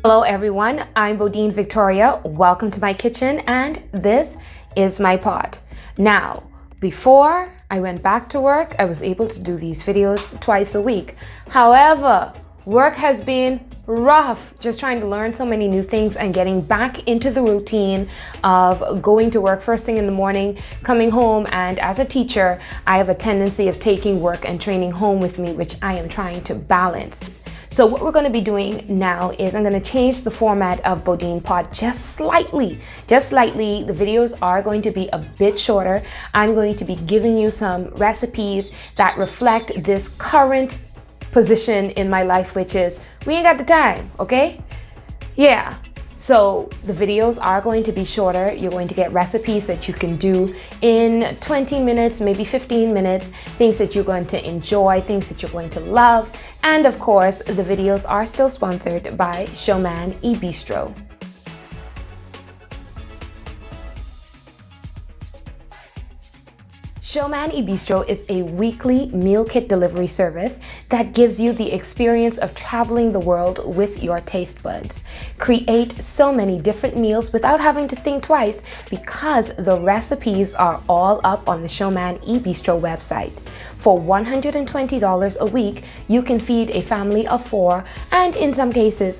Hello everyone, I'm Bodine Victoria. Welcome to my kitchen and this is my pot. Now, before I went back to work, I was able to do these videos twice a week. However, work has been rough, just trying to learn so many new things and getting back into the routine of going to work first thing in the morning, coming home, and as a teacher, I have a tendency of taking work and training home with me, which I am trying to balance. So what we're going to be doing now is I'm going to change the format of Bodine Pod just slightly. The videos are going to be a bit shorter. I'm going to be giving you some recipes that reflect this current position in my life, which is we ain't got the time, okay? Yeah. So the videos are going to be shorter. You're going to get recipes that you can do in 20 minutes, maybe 15 minutes, things that you're going to enjoy, things that you're going to love. And of course, the videos are still sponsored by Showman eBistro. Showman eBistro is a weekly meal kit delivery service that gives you the experience of traveling the world with your taste buds. Create so many different meals without having to think twice because the recipes are all up on the Showman eBistro website. For $120 a week, you can feed a family of 4 and in some cases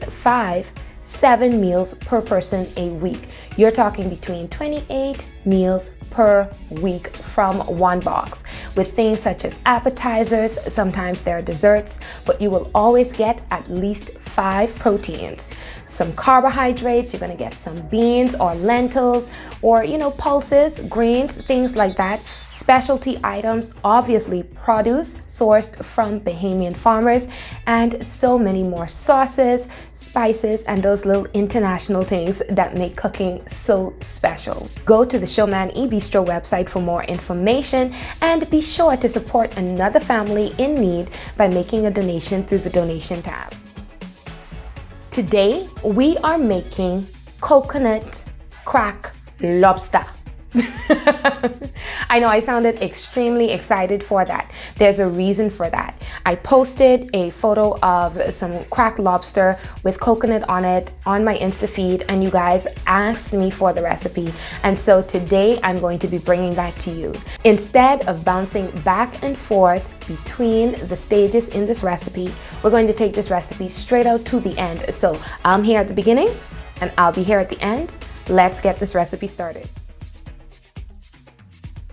7 meals per person a week. You're talking between 28 meals per week from one box with things such as appetizers, sometimes there are desserts, but you will always get at least 5 proteins. Some carbohydrates, you're going to get some beans or lentils or, pulses, grains, things like that. Specialty items, obviously produce sourced from Bahamian farmers, and so many more sauces, spices, and those little international things that make cooking so special. Go to the Showman eBistro website for more information and be sure to support another family in need by making a donation through the donation tab. Today, we are making coconut crack lobster. I know I sounded extremely excited for that. There's a reason for that. I posted a photo of some cracked lobster with coconut on it on my Insta feed, and you guys asked me for the recipe. And so today I'm going to be bringing that to you. Instead of bouncing back and forth between the stages in this recipe, we're going to take this recipe straight out to the end. So I'm here at the beginning and I'll be here at the end. Let's get this recipe started.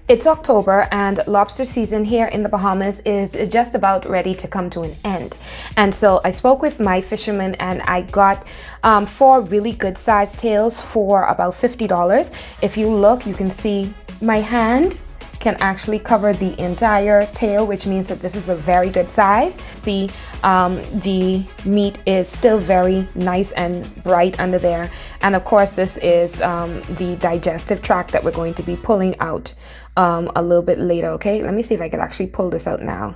It's October and lobster season here in the Bahamas is just about ready to come to an end. And so I spoke with my fisherman and I got 4 really good sized tails for about $50. If you look, you can see my hand can actually cover the entire tail, which means that this is a very good size. See, the meat is still very nice and bright under there. And of course, this is the digestive tract that we're going to be pulling out a little bit later, okay? Let me see if I could actually pull this out now.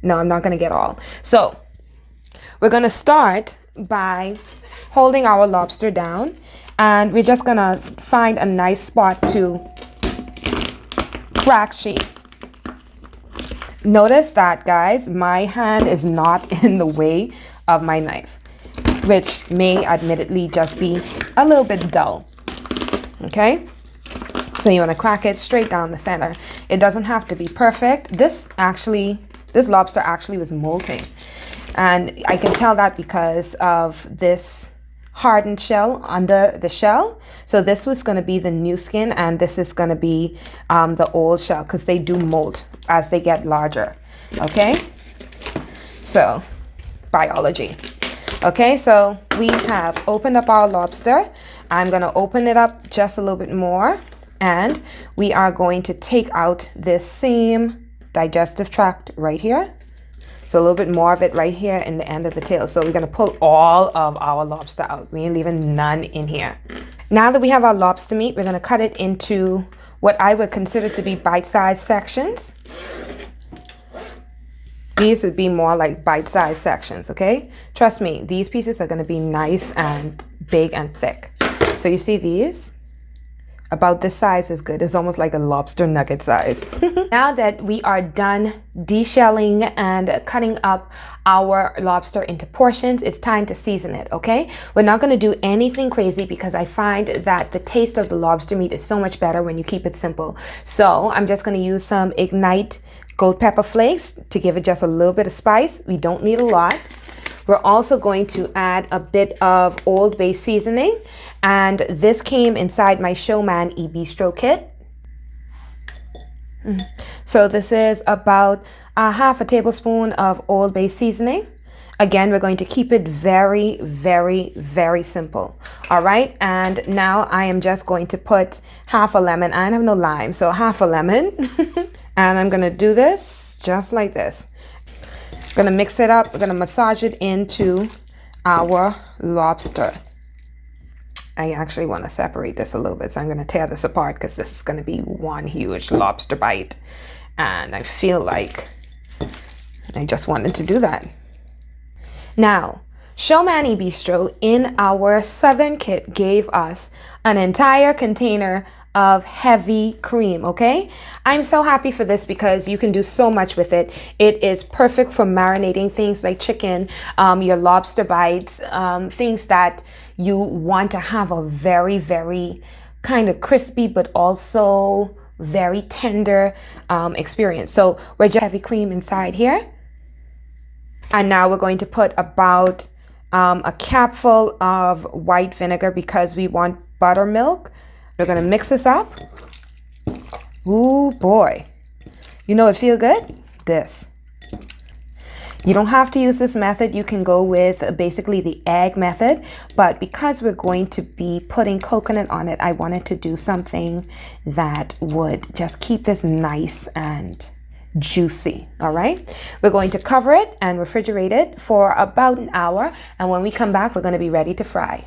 No, I'm not gonna get all. So we're gonna start by holding our lobster down and we're just gonna find a nice spot to crack shape. Notice that, guys, my hand is not in the way of my knife, which may admittedly just be a little bit dull, okay? So you want to crack it straight down the center. It doesn't have to be perfect. This lobster actually was molting. And I can tell that because of this hardened shell under the shell. So this was going to be the new skin and this is going to be the old shell because they do molt as they get larger. Okay? So, biology. Okay, so we have opened up our lobster. I'm going to open it up just a little bit more. And we are going to take out this same digestive tract right here. So a little bit more of it right here in the end of the tail. So we're going to pull all of our lobster out. We ain't leaving none in here. Now that we have our lobster meat, we're going to cut it into what I would consider to be bite-sized sections. These would be more like bite-sized sections, okay? Trust me, these pieces are going to be nice and big and thick. So you see these? About this size is good. It's almost like a lobster nugget size. Now that we are done deshelling and cutting up our lobster into portions, it's time to season it, okay? We're not going to do anything crazy because I find that the taste of the lobster meat is so much better when you keep it simple. So I'm just going to use some Ignite gold pepper flakes to give it just a little bit of spice. We don't need a lot. We're also going to add a bit of Old Bay seasoning, and this came inside my Showman e-bistro kit. So this is about a half a tablespoon of Old Bay seasoning. Again, we're going to keep it very, very, very simple. All right, and now I am just going to put half a lemon. I have no lime, so half a lemon. And I'm gonna do this just like this. Gonna mix it up. We're gonna massage it into our lobster. I actually want to separate this a little bit, so I'm going to tear this apart because this is going to be one huge lobster bite, and I feel like I just wanted to do that. Now, Showman e-bistro in our southern kit gave us an entire container of heavy cream, okay? I'm so happy for this because you can do so much with it. It is perfect for marinating things like chicken, your lobster bites, things that you want to have a very, very kind of crispy but also very tender experience. So we're just heavy cream inside here. And now we're going to put about a capful of white vinegar because we want buttermilk. We're going to mix this up. Ooh, boy. You know it feel good? This. You don't have to use this method. You can go with basically the egg method. But because we're going to be putting coconut on it, I wanted to do something that would just keep this nice and juicy. All right. We're going to cover it and refrigerate it for about an hour. And when we come back, we're going to be ready to fry.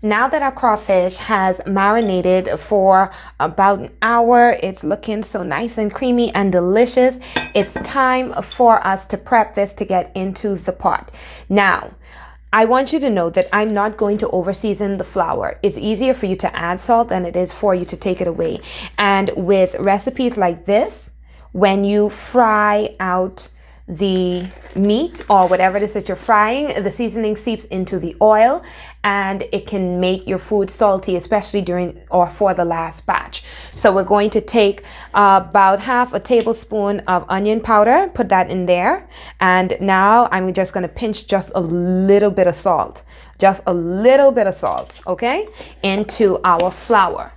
Now that our crawfish has marinated for about an hour, it's looking so nice and creamy and delicious. It's time for us to prep this to get into the pot. Now, I want you to know that I'm not going to over-season the flour. It's easier for you to add salt than it is for you to take it away. And with recipes like this, when you fry out the meat or whatever it is that you're frying, the seasoning seeps into the oil and it can make your food salty, especially during or for the last batch. So we're going to take about half a tablespoon of onion powder, put that in there. And now I'm just going to pinch just a little bit of salt, just a little bit of salt, okay, into our flour.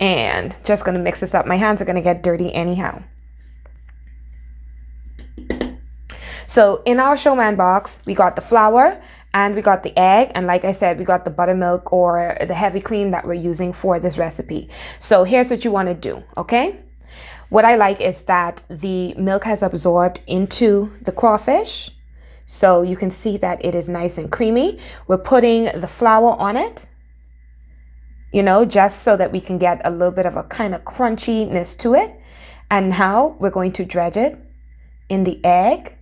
And just going to mix this up. My hands are going to get dirty anyhow. So in our Showman box, we got the flour and we got the egg. And like I said, we got the buttermilk or the heavy cream that we're using for this recipe. So here's what you want to do, okay? What I like is that the milk has absorbed into the crawfish. So you can see that it is nice and creamy. We're putting the flour on it, you know, just so that we can get a little bit of a kind of crunchiness to it. And now we're going to dredge it in the egg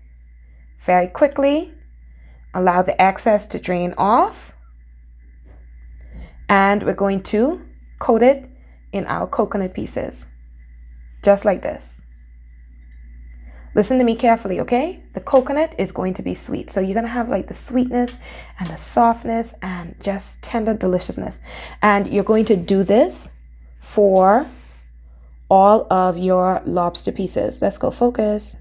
very quickly. Allow the excess to drain off. And we're going to coat it in our coconut pieces, just like this. Listen to me carefully, okay? The coconut is going to be sweet. So you're going to have like the sweetness and the softness and just tender deliciousness. And you're going to do this for all of your lobster pieces. Let's go focus.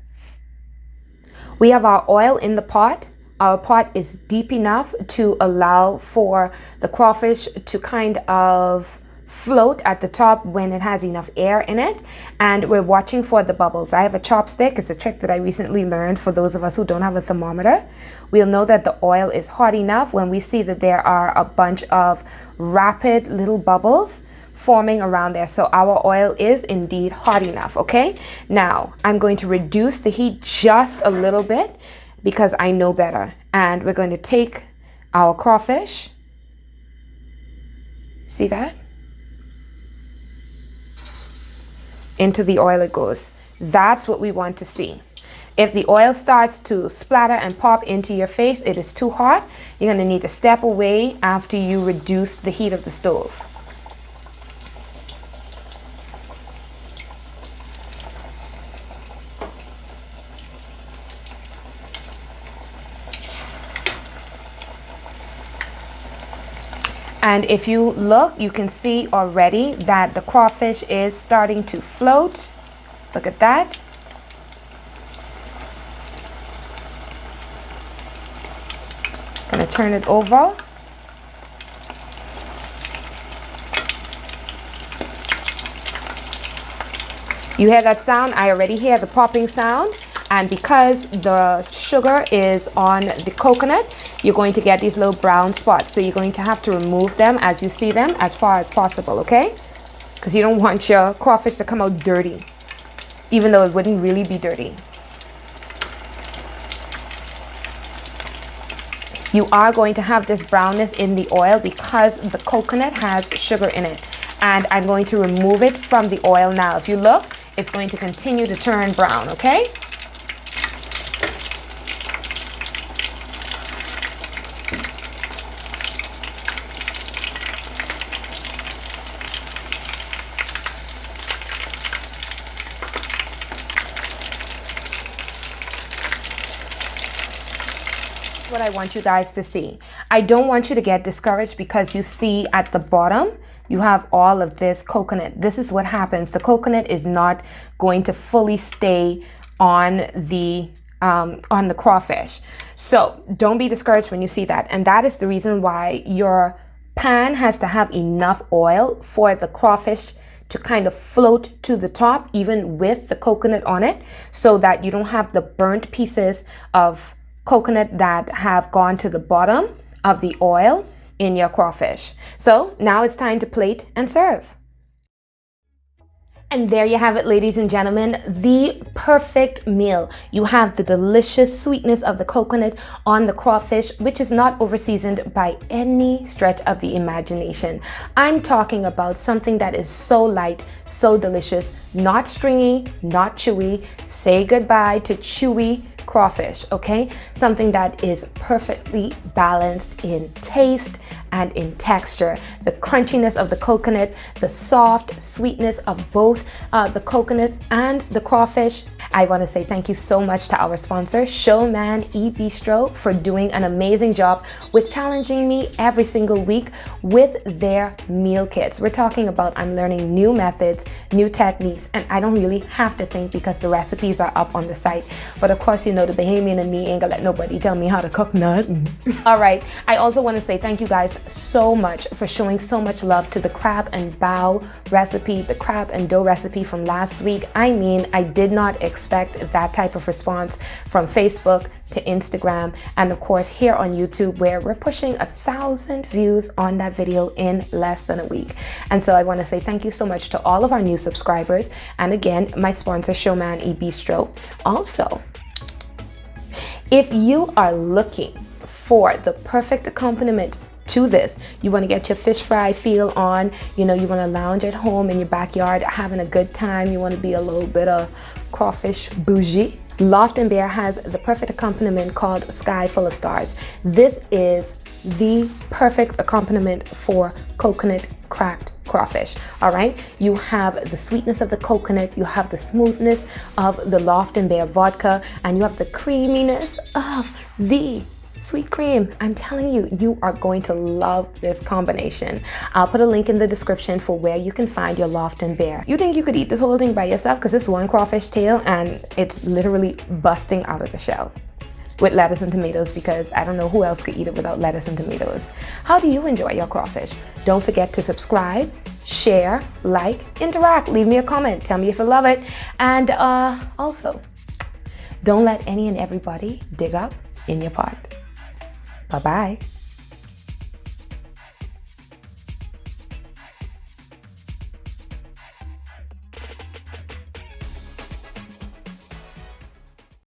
We have our oil in the pot. Our pot is deep enough to allow for the crawfish to kind of float at the top when it has enough air in it. And we're watching for the bubbles. I have a chopstick. It's a trick that I recently learned for those of us who don't have a thermometer. We'll know that the oil is hot enough when we see that there are a bunch of rapid little bubbles forming around there. So our oil is indeed hot enough, okay? Now, I'm going to reduce the heat just a little bit because I know better. And we're going to take our crawfish. See that? Into the oil it goes. That's what we want to see. If the oil starts to splatter and pop into your face, it is too hot. You're going to need to step away after you reduce the heat of the stove. And if you look, you can see already that the crawfish is starting to float. Look at that. Gonna turn it over. You hear that sound? I already hear the popping sound. And because the sugar is on the coconut, you're going to get these little brown spots. So you're going to have to remove them as you see them as far as possible, okay? Because you don't want your crawfish to come out dirty, even though it wouldn't really be dirty. You are going to have this brownness in the oil because the coconut has sugar in it. And I'm going to remove it from the oil now. If you look, it's going to continue to turn brown, okay? What I want you guys to see. I don't want you to get discouraged because you see at the bottom you have all of this coconut. This is what happens. The coconut is not going to fully stay on the crawfish. So don't be discouraged when you see that. And that is the reason why your pan has to have enough oil for the crawfish to kind of float to the top, even with the coconut on it, so that you don't have the burnt pieces of coconut that have gone to the bottom of the oil in your crawfish. So now it's time to plate and serve. And there you have it, ladies and gentlemen, the perfect meal. You have the delicious sweetness of the coconut on the crawfish, which is not overseasoned by any stretch of the imagination. I'm talking about something that is so light, so delicious, not stringy, not chewy. Say goodbye to chewy crawfish, okay? Something that is perfectly balanced in taste and in texture. The crunchiness of the coconut, the soft sweetness of both the coconut and the crawfish. I want to say thank you so much to our sponsor, Showman eBistro, for doing an amazing job with challenging me every single week with their meal kits. We're talking about I'm learning new methods, new techniques, and I don't really have to think because the recipes are up on the site. But of course, you know, the Bahamian and me ain't gonna let nobody tell me how to cook nothing. All right, I also want to say thank you guys so much for showing so much love to the crab and bao recipe, the crab and dough recipe from last week. I mean, I did not expect that type of response from Facebook to Instagram, and of course here on YouTube, where we're pushing 1,000 views on that video in less than a week. And so I want to say thank you so much to all of our new subscribers, and again, my sponsor, Showman eBistro. Also, if you are looking for the perfect accompaniment to this, you want to get your fish fry feel on, you know, you want to lounge at home in your backyard having a good time, you want to be a little bit of crawfish bougie, Loft Bear has the perfect accompaniment called Sky Full of Stars. This is the perfect accompaniment for coconut cracked crawfish. All right, you have the sweetness of the coconut, you have the smoothness of the Loft Bear Vodka, and you have the creaminess of the sweet cream. I'm telling you, you are going to love this combination. I'll put a link in the description for where you can find your Loft Bear. You think you could eat this whole thing by yourself? Because it's one crawfish tail and it's literally busting out of the shell with lettuce and tomatoes, because I don't know who else could eat it without lettuce and tomatoes. How do you enjoy your crawfish? Don't forget to subscribe, share, like, interact, leave me a comment, tell me if you love it. And also, don't let any and everybody dig up in your pot. Bye-bye.